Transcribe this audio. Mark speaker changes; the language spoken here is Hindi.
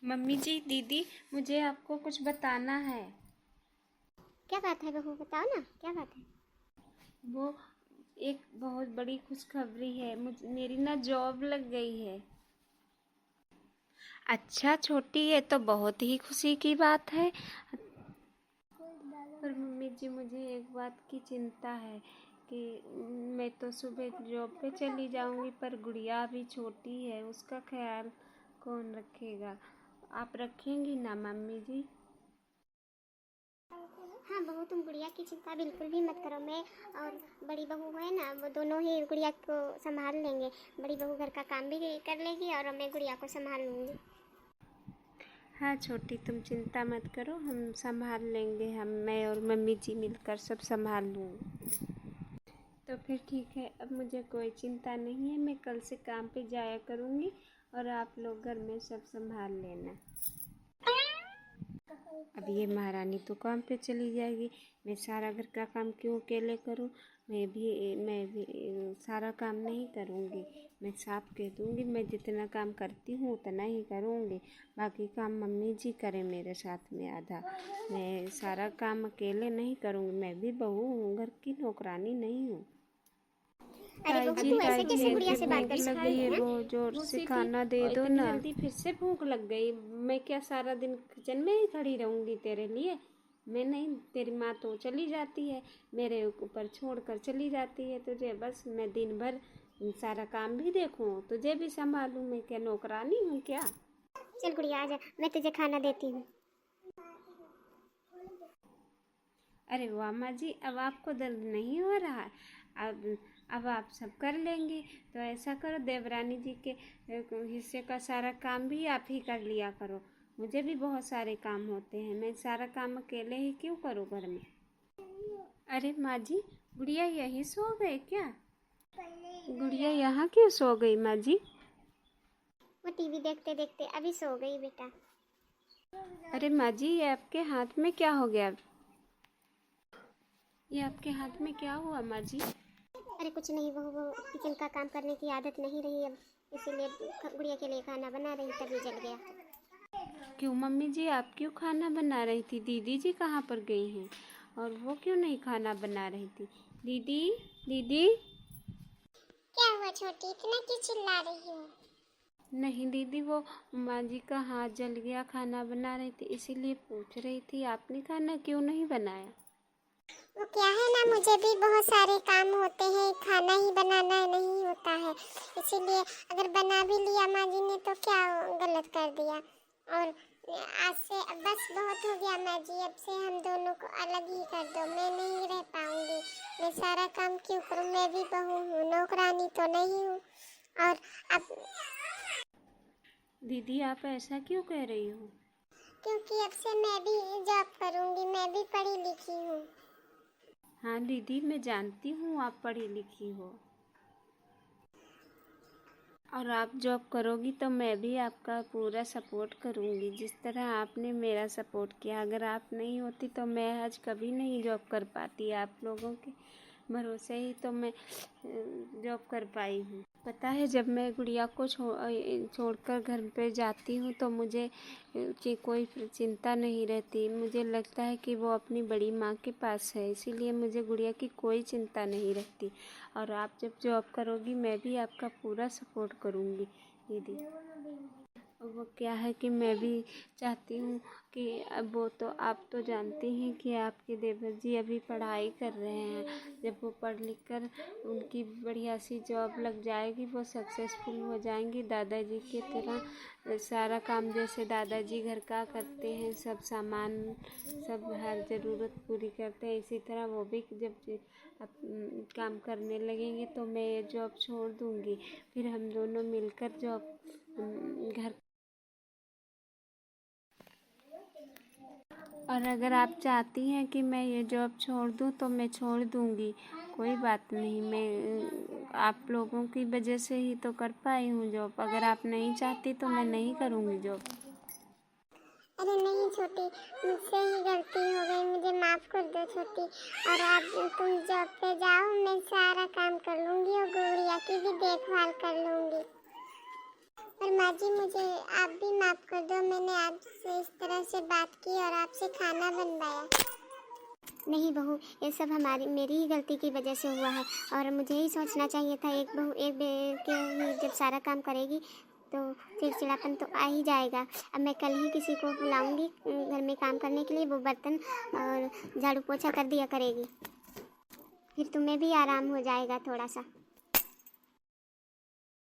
Speaker 1: मम्मी जी, दीदी, मुझे आपको कुछ बताना है।
Speaker 2: क्या बात है बहू, बताओ ना क्या बात है।
Speaker 1: वो एक बहुत बड़ी खुशखबरी है। मेरी ना जॉब लग गई है। अच्छा छोटी, ये तो बहुत ही खुशी की बात है। पर मम्मी जी, मुझे एक बात की चिंता है कि मैं तो सुबह जॉब पे चली जाऊंगी, पर गुड़िया अभी छोटी है, उसका ख्याल कौन रखेगा? आप रखेंगी ना मम्मी जी?
Speaker 2: हाँ बहू, तुम गुड़िया की चिंता बिल्कुल भी मत करो। मैं और बड़ी बहू है ना, वो दोनों ही गुड़िया को संभाल लेंगे। बड़ी बहू घर का काम भी कर लेगी और मैं गुड़िया को संभाल लूँगी।
Speaker 1: हाँ छोटी, तुम चिंता मत करो, हम संभाल लेंगे। मैं और मम्मी जी मिलकर सब संभाल लूँगी। तो फिर ठीक है, अब मुझे कोई चिंता नहीं है। मैं कल से काम पे जाया करूँगी और आप लोग घर में सब संभाल लेना। अब ये महारानी तो काम पे चली जाएगी, मैं सारा घर का काम क्यों अकेले करूँ? मैं भी सारा काम नहीं करूँगी। मैं साफ कह दूँगी, मैं जितना काम करती हूँ उतना ही करूँगी, बाकी काम मम्मी जी करें मेरे साथ में आधा। मैं सारा काम अकेले नहीं करूँगी, मैं भी बहू हूँ, घर की नौकरानी नहीं हूँ।
Speaker 2: अरे बहू, तू ऐसे कैसे गुड़िया से बात कर
Speaker 1: लग
Speaker 2: सकती
Speaker 1: गई है,
Speaker 2: है?
Speaker 1: बहुत जोर से खाना दे दो ना। जल्दी फिर से भूख लग गई। मैं क्या सारा दिन किचन में ही खड़ी रहूंगी तेरे लिए? मैं नहीं, तेरी माँ तो चली जाती है, मेरे ऊपर छोड़ कर चली जाती है तुझे। बस मैं दिन भर सारा काम भी देखूं, तुझे भी संभालूं। मैं क्या नौकरानी हूँ क्या?
Speaker 2: चल गुड़िया आजा, मैं तुझे खाना देती हूँ।
Speaker 1: अरे वाह माँ जी, अब आपको दर्द नहीं हो रहा है? अब आप सब कर लेंगी। तो ऐसा करो, देवरानी जी के हिस्से का सारा काम भी आप ही कर लिया करो। मुझे भी बहुत सारे काम होते हैं, मैं सारा काम अकेले ही क्यों करूँ घर में? अरे माँ जी, गुड़िया यहीं सो गए क्या? गुड़िया यहाँ क्यों सो गई माँ जी?
Speaker 2: वो टीवी देखते देखते अभी सो गई बेटा।
Speaker 1: अरे माँ जी, ये आपके हाथ में क्या हो गया? ये आपके हाथ में क्या हुआ माँ जी?
Speaker 2: अरे कुछ नहीं बहू, वो किचन का काम करने की आदत नहीं रही अब, इसीलिए गुड़िया के लिए खाना बना रही तभी जल गया।
Speaker 1: क्यों मम्मी जी, आप क्यों खाना बना रही थी? दीदी जी कहाँ पर गई हैं और वो क्यों नहीं खाना बना रही थी? दीदी, दीदी।
Speaker 2: क्या हुआ छोटी, इतना क्यों चिल्ला रही हो?
Speaker 1: नहीं दीदी, वो माँ जी का हाथ जल गया, खाना बना रही थी, इसीलिए पूछ रही थी आपने खाना क्यों नहीं बनाया?
Speaker 2: वो क्या है ना, मुझे भी बहुत सारे काम होते हैं, खाना ही बनाना नहीं होता है, इसीलिए अगर बना भी लिया माँ जी ने तो क्या गलत कर दिया। और आज से बस बहुत हो गया माँ जी, अब से हम दोनों को अलग ही कर दो, मैं नहीं रह पाऊंगी। मैं सारा काम क्यों करूँ, मैं भी बहू हूँ, नौकरानी तो नहीं हूँ। और अब
Speaker 1: दीदी आप ऐसा क्यों कह रही हो?
Speaker 2: क्योंकि अब से मैं भी जॉब करूँगी, मैं भी पढ़ी लिखी हूँ।
Speaker 1: हाँ दीदी, मैं जानती हूँ आप पढ़ी लिखी हो, और आप जॉब करोगी तो मैं भी आपका पूरा सपोर्ट करूँगी, जिस तरह आपने मेरा सपोर्ट किया। अगर आप नहीं होती तो मैं आज कभी नहीं जॉब कर पाती। आप लोगों के भरोसे ही तो मैं जॉब कर पाई हूँ। पता है, जब मैं गुड़िया को छोड़कर घर पे जाती हूँ तो मुझे कोई चिंता नहीं रहती। मुझे लगता है कि वो अपनी बड़ी माँ के पास है, इसीलिए मुझे गुड़िया की कोई चिंता नहीं रहती। और आप जब जॉब करोगी मैं भी आपका पूरा सपोर्ट करूँगी दीदी। वो क्या है कि मैं भी चाहती हूँ कि अब वो तो आप तो जानती हैं कि आपके देवर जी अभी पढ़ाई कर रहे हैं। जब वो पढ़ लिख कर उनकी बढ़िया सी जॉब लग जाएगी, वो सक्सेसफुल हो जाएंगी दादाजी की तरह। सारा काम जैसे दादाजी घर का करते हैं, सब सामान, सब हर ज़रूरत पूरी करते हैं, इसी तरह वो भी जब काम करने लगेंगे तो मैं ये जॉब छोड़ दूँगी। फिर हम दोनों मिलकर जॉब घर। और अगर आप चाहती हैं कि मैं ये जॉब छोड़ दूँ तो मैं छोड़ दूँगी, कोई बात नहीं। मैं आप लोगों की वजह से ही तो कर पाई हूँ जॉब। अगर आप नहीं चाहती तो मैं नहीं करूँगी जॉब।
Speaker 2: अरे नहीं छोटी, मुझसे ही गलती हो गई, मुझे माफ़ कर दो छोटी। और आप तुम जॉब पे जाओ, मैं सारा काम कर लूँगी और गुड़िया की भी देखभाल कर लूँगी। और माँ जी मुझे आप भी माफ़ कर दो, मैंने से बात की और आपसे खाना बनवाया।
Speaker 3: नहीं बहू, ये सब मेरी ही गलती की वजह से हुआ है और मुझे ही सोचना चाहिए था। एक बहू एक के ही जब सारा काम करेगी तो चिड़चिड़ापन तो आ ही जाएगा। अब मैं कल ही किसी को बुलाऊंगी घर में काम करने के लिए, वो बर्तन और झाड़ू पोछा कर दिया करेगी, फिर तुम्हें भी आराम हो जाएगा थोड़ा सा।